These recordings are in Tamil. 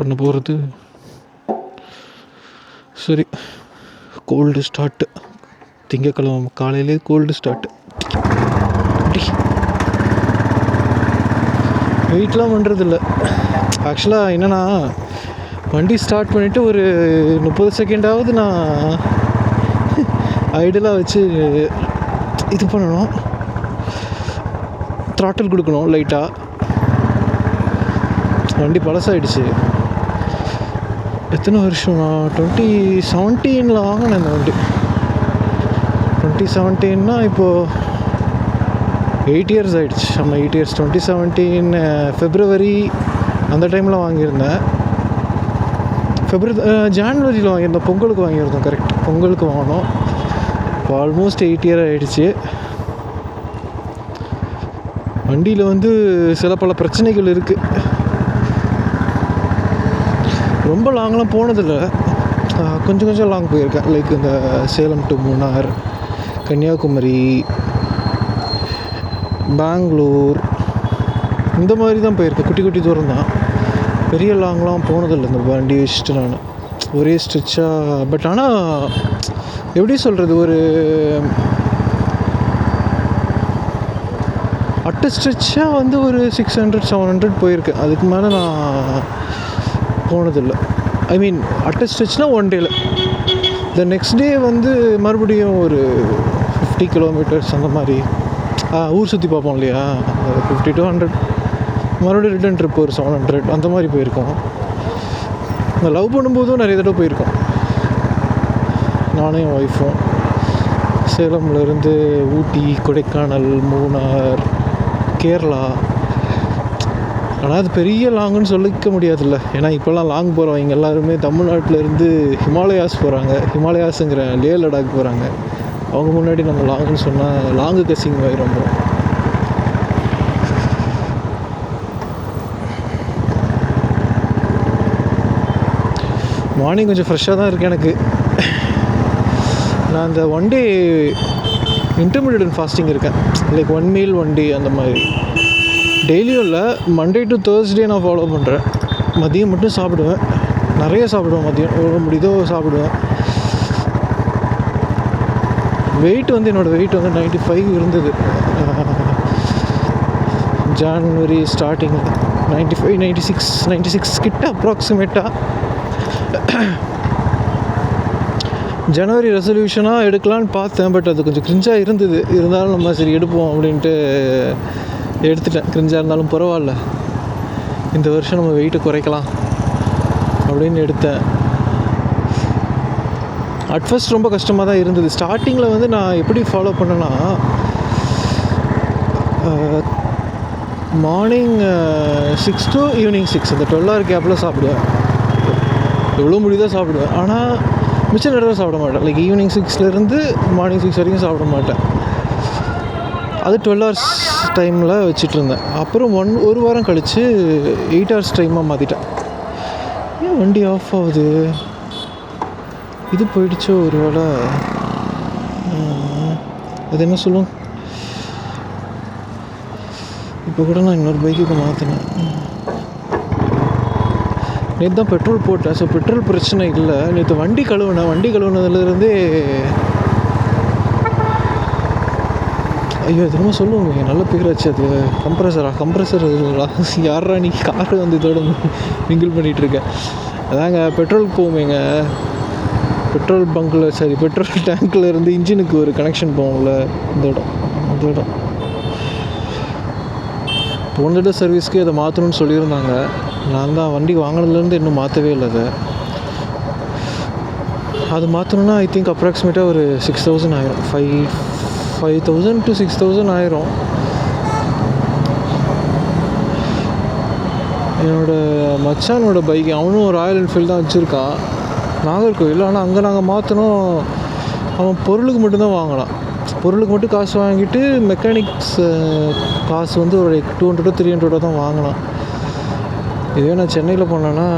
பண்ண போகிறது. சரி, கோல்டு ஸ்டார்ட்டு. திங்கக்கிழமை காலையிலே கோல்டு ஸ்டார்ட்டு. வெயிட்லாம் பண்ணுறதில்ல. ஆக்சுவலாக என்னென்னா, வண்டி ஸ்டார்ட் பண்ணிவிட்டு ஒரு 30 செகண்டாவது நான் ஐடலாக வச்சு இது பண்ணணும், த்ராட்டில் கொடுக்கணும் லைட்டாக. வண்டி பழசாயிடுச்சு. எத்தனை வருஷம், நான் 2017 வாங்கினேன் இந்த வண்டி. 2017னா இப்போது 8 இயர்ஸ் ஆகிடுச்சு. நம்ம 8 இயர்ஸ். 2017 ஃபெப்ரவரி அந்த டைமில் வாங்கியிருந்தேன். ஜான்வரியில் வாங்கியிருந்தேன். பொங்கலுக்கு வாங்கியிருந்தோம். கரெக்ட், பொங்கலுக்கு வாங்கினோம். இப்போ ஆல்மோஸ்ட் 8 இயர் ஆகிடுச்சு. வண்டியில் வந்து சில பல பிரச்சனைகள் இருக்குது. ரொம்ப லாங்லாம் போனதில்லை, கொஞ்சம் கொஞ்சம் லாங் போயிருக்கேன். லைக் இந்த சேலம் டு மூணார், கன்னியாகுமரி, பெங்களூர், இந்த மாதிரி தான் போயிருக்கேன். குட்டி குட்டி தூரம் தான், பெரிய லாங்லாம் போனதில்லை இந்த வண்டி வச்சுட்டு நான். ஒரே ஸ்ட்ரிச்சாக. பட் ஆனால் எப்படி சொல்கிறது, ஒரு அட்டு ஸ்ட்ரிச்சாக வந்து ஒரு 600-700 போயிருக்கேன். அதுக்கு மேலே நான் போனதில்லை. ஐ மீன் அட்டு ஸ்ட்ரிச்னால் 1 டேயில். த நெக்ஸ்ட் டே வந்து மறுபடியும் ஒரு 50 கிலோமீட்டர்ஸ் அந்த மாதிரி ஊர் சுற்றி பார்ப்போம் இல்லையா, 50 to 100. மறுபடியும் ரிட்டன் ட்ரிப் ஒரு 700 அந்த மாதிரி போயிருக்கோம். இந்த லவ் பண்ணும்போதும் நிறைய தடவை போயிருக்கோம், நானும் என் ஒய்ஃபும். சேலம்லேருந்து ஊட்டி, கொடைக்கானல், மூணார், கேரளா. ஆனால் அது பெரிய லாங்குன்னு சொல்லிக்க முடியாதுல்ல. ஏன்னா இப்போல்லாம் லாங் போகிறவங்க எல்லாருமே தமிழ்நாட்டிலேருந்து ஹிமாலயாஸ் போகிறாங்க. ஹிமாலயாஸுங்கிற லே லடாக் போகிறாங்க. அவங்க முன்னாடி நம்ம லாங்குன்னு சொன்னால் லாங்கு கசிங் ஆகிரும். மார்னிங் கொஞ்சம் ஃப்ரெஷ்ஷாக தான் இருக்குது எனக்கு. நான் அந்த 1 டே இன்டர்மீடியட் ஃபாஸ்டிங் இருக்கேன். லைக் 1 மீல் 1 டே அந்த மாதிரி. டெய்லியும் இல்லை, மண்டே டு தேர்ஸ்டே நான் ஃபாலோ பண்ணுறேன். மதியம் மட்டும் சாப்பிடுவேன், நிறைய சாப்பிடுவேன். மதியம் எவ்வளோ முடியுதோ சாப்பிடுவேன். வெயிட் வந்து என்னோடய வெயிட் வந்து 95 இருந்தது ஜான்வரி ஸ்டார்டிங். 95, 96 கிட்ட அப்ராக்சிமேட்டாக. ஜனவரி ரெசல்யூஷனாக எடுக்கலான்னு பார்த்தேன். பட் அது கொஞ்சம் கிரிஞ்சாக இருந்தது. இருந்தாலும் நம்ம சரி எடுப்போம் அப்படின்ட்டு எடுத்துட்டேன். கிரிஞ்சாக இருந்தாலும் பரவாயில்ல, இந்த வருஷம் நம்ம வெயிட்டை குறைக்கலாம் அப்படின்னு எடுத்தேன். அட் ஃபர்ஸ்ட் ரொம்ப கஷ்டமாக தான் இருந்தது. ஸ்டார்டிங்கில் வந்து நான் எப்படி ஃபாலோ பண்ணேன்னா, மார்னிங் 6 to ஈவினிங் 6 அந்த 12 hour கேப்பில் சாப்பிடுவேன். எவ்வளோ முடியுதோ சாப்பிடுவேன். ஆனால் மிச்ச நேரம் சாப்பிட மாட்டேன். லைக் ஈவினிங் 6லேருந்து மார்னிங் 6 வரைக்கும் சாப்பிட மாட்டேன். அது 12 hours டைமில் வச்சுட்டு இருந்தேன். அப்புறம் ஒரு வாரம் கழித்து 8 hours டைமாக மாற்றிட்டேன். ஏன் வண்டி ஆஃப் ஆகுது? இது போயிடுச்சோ ஒரு வேளை. அது என்ன சொல்லுவோம், இப்போ கூட நான் இன்னொரு பைக்குக்கு மாற்றினேன். நேற்று தான் பெட்ரோல் போட்டேன். ஸோ பெட்ரோல் பிரச்சனை இல்லை. நேற்று வண்டி கழுவுனதுலேருந்தே ஐயோ அது ரொம்ப சொல்லுவோங்க, நல்ல பேராச்சு. அது கம்ப்ரஸர் யாரா நீ காரு வந்து இதோட மிங்கிள் பண்ணிகிட்ருக்கேன். அதாங்க பெட்ரோலுக்கு போவோமேங்க, பெட்ரோல் பங்க்கில் பெட்ரோல் டேங்க்கில் இருந்து இன்ஜினுக்கு ஒரு கனெக்ஷன் போகும்ல, இந்த இடம் போன தடவை சர்வீஸ்க்கு அதை மாற்றணும்னு சொல்லியிருந்தாங்க. நான் தான் வண்டி வாங்கினதுலேருந்து இன்னும் மாற்றவே இல்லை. அது மாற்றணுன்னா ஐ திங்க் அப்ராக்சிமேட்டாக ஒரு 6000 ஆயிரும். 5000 to 6000 ஆயிரும். என்னோடய மச்சானோட பைக், அவனும் ராயல் என்ஃபீல்டு தான் வச்சுருக்கான், நாகர்கோவில். ஆனால் அங்கே நாங்கள் மாற்றணும். அவன் பொருளுக்கு மட்டும்தான் வாங்கலாம். பொருளுக்கு மட்டும் காசு வாங்கிட்டு மெக்கானிக்ஸ் காசு வந்து ஒரு 200 to 300 தான் வாங்கினான். இதே நான் சென்னையில் போனேன்னா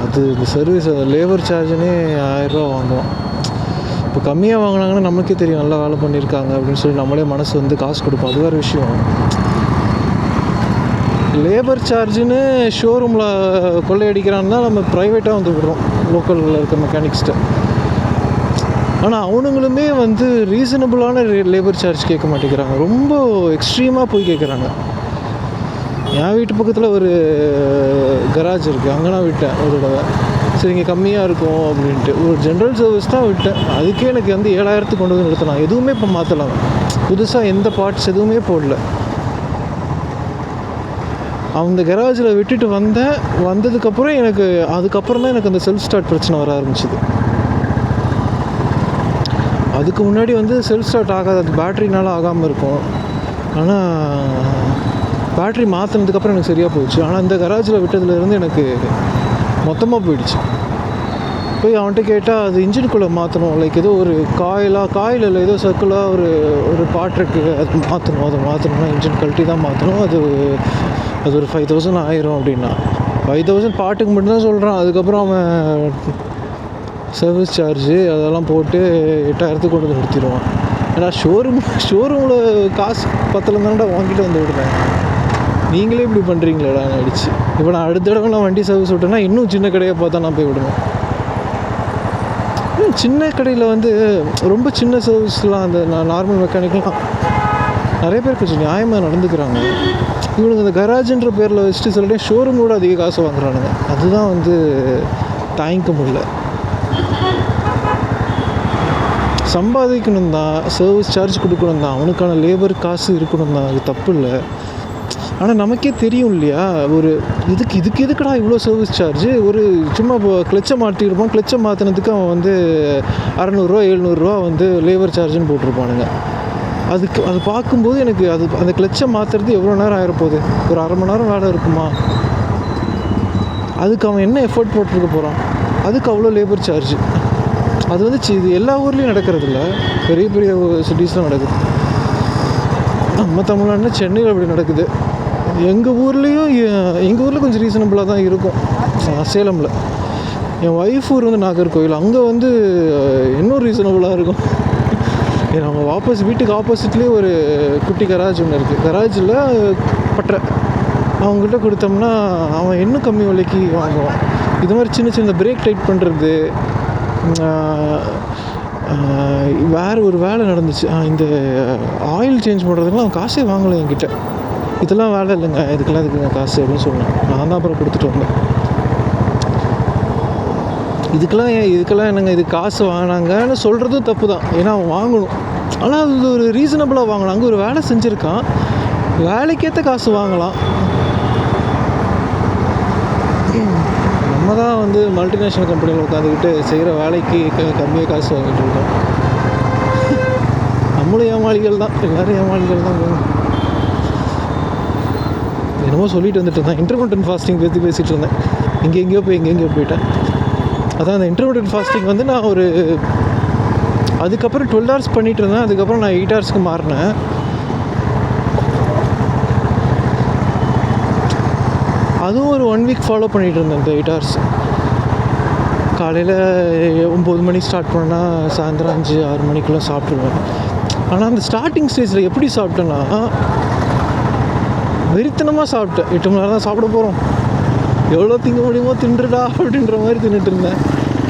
அது இந்த சர்வீஸ் லேபர் சார்ஜுன்னே 1000 ரூபா வாங்குவோம். இப்போ கம்மியாக வாங்கினாங்கன்னா நமக்கே தெரியும் நல்லா வேலை பண்ணியிருக்காங்க அப்படின்னு சொல்லி நம்மளே மனசு வந்து காசு கொடுப்போம். அது வேறு விஷயம். லேபர் சார்ஜுன்னு ஷோரூமில் கொள்ளையடிக்கிறான்னு தான் நம்ம ப்ரைவேட்டாக வந்து விடுறோம் லோக்கலில் இருக்க மெக்கானிக்ஸ்கிட்ட. ஆனால் அவனுங்களுமே வந்து ரீசனபிளான லேபர் சார்ஜ் கேட்க மாட்டேங்கிறாங்க, ரொம்ப எக்ஸ்ட்ரீமாக போய் கேட்குறாங்க. என் வீட்டு பக்கத்தில் ஒரு கராஜ் இருக்குது, அங்கே நான் விட்டேன் ஒரு தடவை. சரி இங்கே கம்மியாக இருக்கும் அப்படின்ட்டு ஒரு ஜென்ரல் சர்வீஸ் தான் விட்டேன். அதுக்கே எனக்கு வந்து 7,000 கொண்டு வந்து நிறுத்தலாம். எதுவுமே இப்போ மாற்றலாம், புதுசாக எந்த பார்ட்ஸ் எதுவுமே போடல. அந்த கராஜில் விட்டுட்டு வந்ததுக்கப்புறம் அதுக்கப்புறம் தான் எனக்கு அந்த செல்ஃப் ஸ்டார்ட் பிரச்சனை வர ஆரம்பிச்சிது. அதுக்கு முன்னாடி வந்து செல்ஃப் ஸ்டார்ட் ஆகாது, அது பேட்ரினால ஆகாமல் இருக்கும். ஆனால் பேட்ரி மாற்றினதுக்கப்புறம் எனக்கு சரியாக போயிடுச்சு. ஆனால் இந்த கராஜில் விட்டதுலேருந்து எனக்கு மொத்தமாக போயிடுச்சு. போய் அவன்கிட்ட கேட்டால் அது இன்ஜினுக்குள்ளே மாற்றணும், லைக் ஏதோ ஒரு காயில் ஏதோ சர்க்கிளாக ஒரு பார்ட் இருக்குது, அது மாற்றணும். அதை மாற்றணும்னா இன்ஜின் கழட்டி தான் மாற்றணும். அது ஒரு 5,000 ஆயிரும் அப்படின்னா 5,000 பாட்டுக்கு மட்டும்தான் சொல்கிறான். அதுக்கப்புறம் அவன் சர்வீஸ் சார்ஜு அதெல்லாம் போட்டு 8,000 கொண்டு வந்து நிறுத்திடுவான். ஏன்னா ஷோரூமில் காசு பத்தில் தானடா வாங்கிட்டு வந்து விடுறேன், நீங்களே இப்படி பண்ணுறீங்களேடா ஆகிடுச்சு. இப்போ நான் அடுத்த தடவை நான் வண்டி சர்வீஸ் விட்டேன்னா இன்னும் சின்ன கடையை பார்த்தா நான் போய் விடுவேன். சின்ன கடையில் வந்து ரொம்ப சின்ன சர்வீஸ்லாம் அந்த நார்மல் மெக்கானிக்லாம் நிறைய பேர் கொஞ்சம் நியாயமாக நடந்துக்கிறாங்க. இவனுக்கு அந்த கராஜுன்ற பேரில் வச்சுட்டு சில டைம் ஷோரூமோட அதிக காசு வாங்குறானுங்க. அதுதான் வந்து தாங்கிக்க முடியல. சம்பாதிக்கணும் தான், சர்வீஸ் சார்ஜ் கொடுக்கணும் தான், அவனுக்கான லேபர் காசு இருக்கணும் தான், அது தப்பு இல்லை. ஆனால் நமக்கே தெரியும் இல்லையா, ஒரு இதுக்கு எதுக்குடா இவ்வளோ சர்வீஸ் சார்ஜு. ஒரு சும்மா இப்போ கிளச்சை மாற்றிருப்பான், கிளச்சை மாற்றினதுக்கு அவன் வந்து 600 700 வந்து லேபர் சார்ஜுன்னு போட்டிருப்பானுங்க. அது பார்க்கும்போது எனக்கு அந்த கிளச்சை மாற்றுறது எவ்வளோ நேரம் ஆகிருப்போகுது, ஒரு 1/2 மணி நேரம் வேலை இருக்குமா? அதுக்கு அவன் என்ன எஃபர்ட் போட்டிருக்க போகிறான், அதுக்கு அவ்வளோ லேபர் சார்ஜ். அது வந்து இது எல்லா ஊர்லேயும் நடக்கிறதில்ல, பெரிய பெரிய சிட்டிஸில் நடக்குது. நம்ம தமிழ்நாடுனா சென்னையில் அப்படி நடக்குது. எங்கள் ஊரில் கொஞ்சம் ரீசனபிளாக தான் இருக்கும். சேலமில் என் ஒய்ஃப் ஊர் வந்து நாகர்கோவில், அங்கே வந்து இன்னும் ரீசனபிளாக இருக்கும். நம்ம வீட்டுக்கு ஆப்போசிட்லேயே ஒரு குட்டி கராஜ் ஒன்று இருக்குது. கராஜில் பட்டறை அவங்ககிட்ட கொடுத்தோம்னா அவன் இன்னும் கம்மி விலைக்கு வாங்குவான். இது மாதிரி சின்ன பிரேக் டைட் பண்ணுறது, வேறு ஒரு வேலை நடந்துச்சு, இந்த ஆயில் சேஞ்ச் பண்ணுறதுக்கெலாம் அவன் காசே வாங்கலை என்கிட்ட. இதெல்லாம் வேலை இல்லைங்க, இதுக்குங்க காசு அப்படின்னு சொன்னேன். நான் தான் அப்புறம் கொடுத்துட்டு வந்தேன். இதுக்கெல்லாம் என்னங்க இது காசு வாங்கினாங்கன்னு சொல்கிறதும் தப்பு தான், ஏன்னா அவன் வாங்கணும். ஆனால் அது ஒரு ரீசனபிளாக வாங்கலாம். அங்கே ஒரு வேலை செஞ்சுருக்கான், வேலைக்கேற்ற காசு வாங்கலாம். நம்ம தான் வந்து மல்டிநேஷ்னல் கம்பெனியில் உட்காந்துக்கிட்டு செய்கிற வேலைக்கு கம்மியாக காசு வாங்கிட்டு இருக்கோம். நம்மளும் ஏமாளிகள் தான், எல்லோரும் ஏமாளிகள் தான். என்னமோ சொல்லிட்டு வந்துட்டு இருந்தேன், இன்டர்மிட்டன்ட் ஃபாஸ்டிங் பற்றி பேசிகிட்டு இருந்தேன். எங்கெங்கேயோ போயிட்டேன். அதான் அந்த இன்டர்மிட்டன்ட் ஃபாஸ்டிங் வந்து நான் அதுக்கப்புறம் 12 hours பண்ணிகிட்டு இருந்தேன். அதுக்கப்புறம் நான் 8 hours மாறினேன். அதுவும் ஒரு 1 week ஃபாலோ பண்ணிகிட்டு இருந்தேன். இந்த 8 hours காலையில் 9 மணி ஸ்டார்ட் பண்ணால் சாயந்தரம் 5-6 மணிக்குள்ளே சாப்பிட்ருவேன். ஆனால் அந்த ஸ்டார்டிங் ஸ்டேஜில் எப்படி சாப்பிட்டேன்னா வெறித்தனமாக சாப்பிட்டேன். 8 மணி நேரம் தான் சாப்பிட போகிறோம், எவ்வளோ திங்க முடியுமோ தின்றுடா அப்படின்ற மாதிரி தின்னுட்டு இருந்தேன்.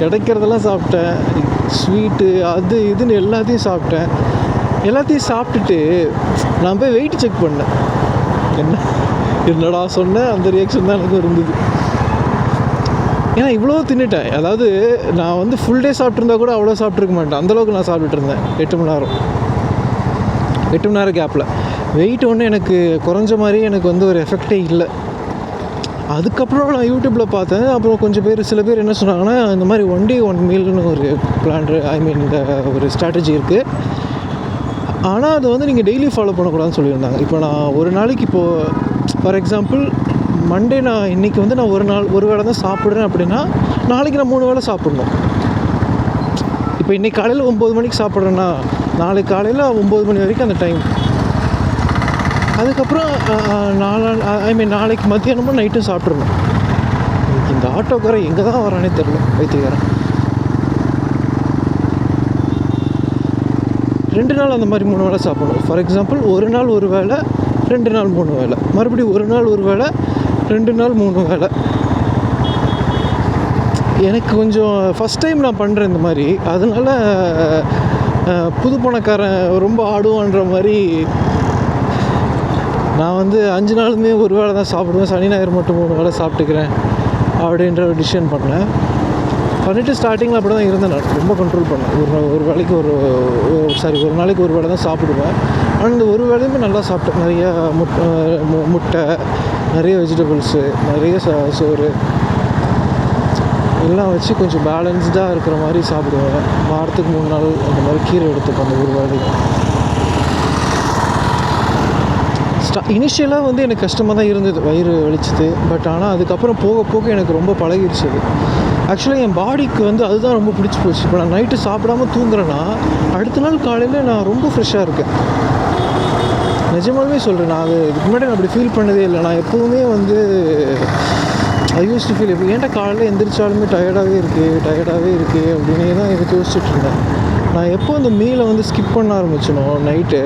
கிடைக்கிறதெல்லாம் சாப்பிட்டேன், ஸ்வீட்டு அது இதுன்னு எல்லாத்தையும் சாப்பிட்டேன். எல்லாத்தையும் சாப்பிட்டுட்டு நான் போய் வெயிட் செக் பண்ணேன். என்னடா சொன்னேன், அந்த ரியாக்ஷன் தான் எனக்கு இருந்தது. ஏன்னா இவ்வளோ தின்னுட்டேன். அதாவது நான் வந்து ஃபுல் டே சாப்பிட்ருந்தா கூட அவ்வளோ சாப்பிட்ருக்க மாட்டேன், அந்தளவுக்கு நான் சாப்பிட்டுட்டு இருந்தேன். 8 மணி நேரம் கேப்பில் வெயிட் ஒன்று எனக்கு குறைஞ்ச மாதிரி எனக்கு வந்து ஒரு எஃபெக்டே இல்லை. அதுக்கப்புறம் நான் யூடியூப்பில் பார்த்தேன். அப்புறம் சில பேர் என்ன சொன்னாங்கன்னா, இந்த மாதிரி 1 day 1 mealனு ஒரு பிளான், இந்த ஒரு ஸ்ட்ராட்டஜி இருக்குது. ஆனால் அதை வந்து நீங்கள் டெய்லி ஃபாலோ பண்ணக்கூடாதுன்னு சொல்லியிருந்தாங்க. இப்போ நான் ஒரு நாளைக்கு ஃபார் எக்ஸாம்பிள் மண்டே நான் இன்றைக்கி வந்து நான் ஒரு வேளை தான் சாப்பிட்றேன் அப்படின்னா நாளைக்கு நான் 3 வேளை சாப்பிட்ணும். இப்போ இன்றைக்கி காலையில் 9 மணிக்கு சாப்பிட்றேன்னா நாளைக்கு காலையில் 9 மணி வரைக்கும் அந்த டைம். அதுக்கப்புறம் நாளைக்கு மத்தியானமும் நைட்டும் சாப்பிட்றணும். இந்த ஆட்டோக்காரன் எங்கே தான் வரானே தெரில, வைத்தியக்காரன். 2 நாள் அந்த மாதிரி 3 வேளை சாப்பிடணும். ஃபார் எக்ஸாம்பிள் ஒரு நாள் ஒரு வேளை 2 நாள் 3 வேளை, மறுபடியும் ஒரு நாள் ஒரு வேளை, 2 நாள் 3 வேளை. எனக்கு கொஞ்சம் ஃபஸ்ட் டைம் நான் பண்ணுறேன் இந்த மாதிரி. அதனால புது பணக்காரன் ரொம்ப ஆடுவான்ற மாதிரி நான் வந்து 5 நாளுமே ஒரு வேளை தான் சாப்பிடுவேன், சனி ஞாயிறு மட்டும் 3 வேளை சாப்பிட்டுக்கிறேன் அப்படின்ற ஒரு டிசிஷன் பண்ணேன். பண்ணிவிட்டு ஸ்டார்டிங்கில் அப்படி தான் இருந்தேன். நான் ரொம்ப கண்ட்ரோல் பண்ணேன். ஒரு வேளைக்கு ஒரு நாளைக்கு ஒரு வேளை தான் சாப்பிடுவேன். ஆனால் இந்த ஒரு வேளையுமே நல்லா சாப்பிட்டேன். நிறையா முட்டை, நிறைய வெஜிடபிள்ஸு, நிறைய சோறு எல்லாம் வச்சு கொஞ்சம் பேலன்ஸ்டாக இருக்கிற மாதிரி சாப்பிடுவேன். வாரத்துக்கு 3 நாள் அந்த மாதிரி கீரை எடுத்துப்பேன் அந்த ஒரு வேளைக்கு. இனிஷியலாக வந்து எனக்கு கஷ்டமாக தான் இருந்தது, வயிறு வலிச்சது. பட் ஆனால் அதுக்கப்புறம் போக போக எனக்கு ரொம்ப பழகிடுச்சு அது. ஆக்சுவலாக என் பாடிக்கு வந்து அதுதான் ரொம்ப பிடிச்சி போச்சு. இப்போ நான் நைட்டு சாப்பிடாம தூங்குறேன்னா அடுத்த நாள் காலையில் நான் ரொம்ப ஃப்ரெஷ்ஷாக இருக்கேன். நிஜமாலுமே சொல்கிறேன். நான் அது இதுக்கு முன்னாடி நான் அப்படி ஃபீல் பண்ணதே இல்லை. நான் எப்போவுமே வந்து ஐ யூஸ் டு ஃபீல் இப்போ ஏன்டா காலையில் எந்திரிச்சாலுமே டயர்டாகவே இருக்குது அப்படின்னே தான் எனக்கு யோசிச்சுட்டு இருந்தேன். நான் எப்போ அந்த மீலை வந்து ஸ்கிப் பண்ண ஆரம்பிச்சனோ நைட்டு,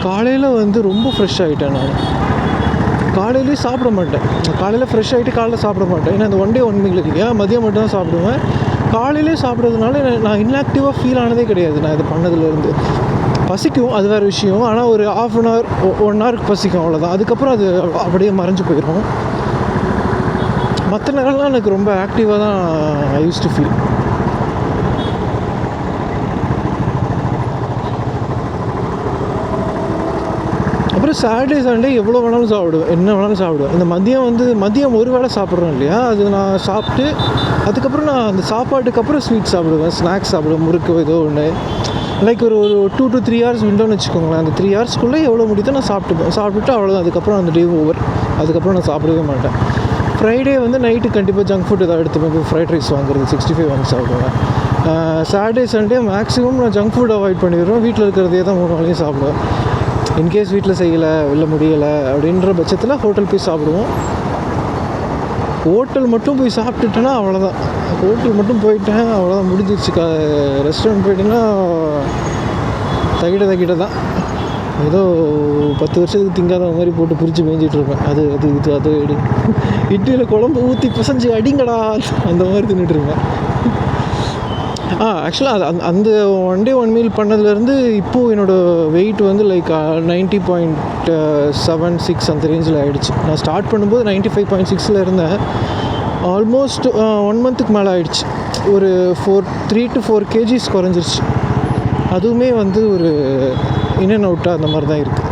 காலையில் வந்து ரொம்ப ஃப்ரெஷ் ஆகிட்டேன். நான் காலையிலேயே சாப்பிட மாட்டேன். காலையில் ஃப்ரெஷ் ஆகிட்டு காலையில் சாப்பிட மாட்டேன். ஏன்னா இந்த ஒன் டே ஒன் மீல் இல்லையா, மதியம் மட்டும் தான் சாப்பிடுவேன். காலையிலே சாப்பிட்றதுனால நான் இன்ஆக்டிவாக ஃபீல் ஆனதே கிடையாது. நான் இது பண்ணதுலேருந்து பசிக்கும், அது வேறு விஷயம். ஆனால் ஒரு 1/2 hour 1 hour பசிக்கும், அவ்வளோதான். அதுக்கப்புறம் அது அப்படியே மறைஞ்சு போயிடும். மற்ற நேரம்லாம் எனக்கு ரொம்ப ஆக்டிவாக தான் ஐ யூஸ் டு ஃபீல். அப்புறம் சாட்டர்டே சண்டே எவ்வளோ வேணாலும் சாப்பிடுவேன், என்ன வேணாலும் சாப்பிடுவேன். இந்த மதியம் ஒரு வேளை சாப்பிட்றேன் இல்லையா, அது நான் சாப்பிட்டு அதுக்கப்புறம் நான் அந்த சாப்பாட்டுக்கு அப்புறம் ஸ்வீட் சாப்பிடுவேன், ஸ்நாக்ஸ் சாப்பிடுவேன், முறுக்கு ஏதோ ஒன்று. லைக் ஒரு 2 to 3 hours விண்டோன்னு வச்சுக்கோங்களேன். அந்த 3 hours எவ்வளோ முடியுதோ நான் சாப்பிட்டுட்டு அவ்வளோதான். அதுக்கப்புறம் அந்த டே ஓவர். அதுக்கப்புறம் நான் சாப்பிடவே மாட்டேன். ஃப்ரைடே வந்து நைட்டு கண்டிப்பாக ஜங்க் ஃபுட் ஏதாவது எடுத்துப்பேன். இப்போ ஃப்ரைட் ரைஸ் வாங்குறது 65 வாங்கி சாப்பிடுவேன். சாட்டர்டே சண்டே மேக்ஸிமம் நான் ஜங்க் ஃபுட் அவாய்ட் பண்ணிடுவேன். வீட்டில் இருக்கிறதே தான் 3 வேளையும் சாப்பிடுவேன். இன்கேஸ் வீட்டில் செய்யலை இல்லை முடியலை அப்படின்ற பட்சத்தில் ஹோட்டல் போய் சாப்பிடுவோம். ஹோட்டல் மட்டும் போய் சாப்பிட்டுட்டேன்னா அவ்வளோதான். ஹோட்டல் மட்டும் போயிட்டேன் அவ்வளோதான், முடிஞ்சிருச்சு. ரெஸ்டாரண்ட் போயிட்டேன்னா தகிட தான். ஏதோ 10 வருஷத்துக்கு திங்காத மாதிரி போட்டு பிரித்து மேய்ஞ்சிட்ருப்பேன். அது இட்லியில் குழம்பு ஊற்றி பிசைஞ்சு அடிங்கடா அந்த மாதிரி தின்னுட்டுருப்பேன். ஆக்சுவலாக அந்த ஒன் டே ஒன் மீல் பண்ணதுலேருந்து இப்போது என்னோடய வெயிட் வந்து லைக் 90.76 அந்த ரேஞ்சில் ஆகிடுச்சு. நான் ஸ்டார்ட் பண்ணும்போது 95.6 இருந்தேன். ஆல்மோஸ்ட் 1 monthக்கு மேலே ஆகிடுச்சு. ஒரு 3 to 4 kgs குறைஞ்சிருச்சு. அதுவுமே வந்து ஒரு இன் அண்ட் அவுட்டாக அந்த மாதிரி தான் இருக்குது.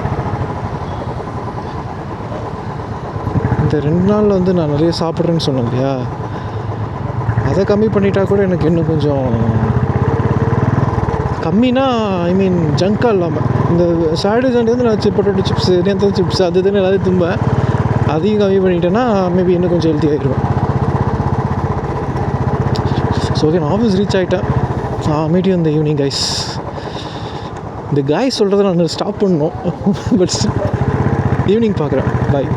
இந்த 2 நாளில் வந்து நான் நிறைய சாப்பிட்றேன்னு சொன்னேன் இல்லையா, அதை கம்மி பண்ணிட்டா கூட எனக்கு இன்னும் கொஞ்சம் கம்மினா ஜங்காக இல்லாமல். இந்த சாட்டர்டே சண்டே வந்து நான் பொட்டேட்டோ சிப்ஸு, நேந்திரம் சிப்ஸ் அது இதுன்னு எல்லாத்தையும் தும்பேன். அதையும் கம்மி பண்ணிட்டேன்னா மேபி இன்னும் கொஞ்சம் ஹெல்த்தி ஆகிடுவேன். ஸோ ஓகே, நான் ஆஃபீஸ் ரீச் ஆகிட்டேன். மீட் யூ இந்த ஈவினிங் கைஸ். இந்த காய்ஸ் சொல்கிறத நான் ஸ்டாப் பண்ணணும். பட் ஈவினிங் பார்க்குறேன். பாய்.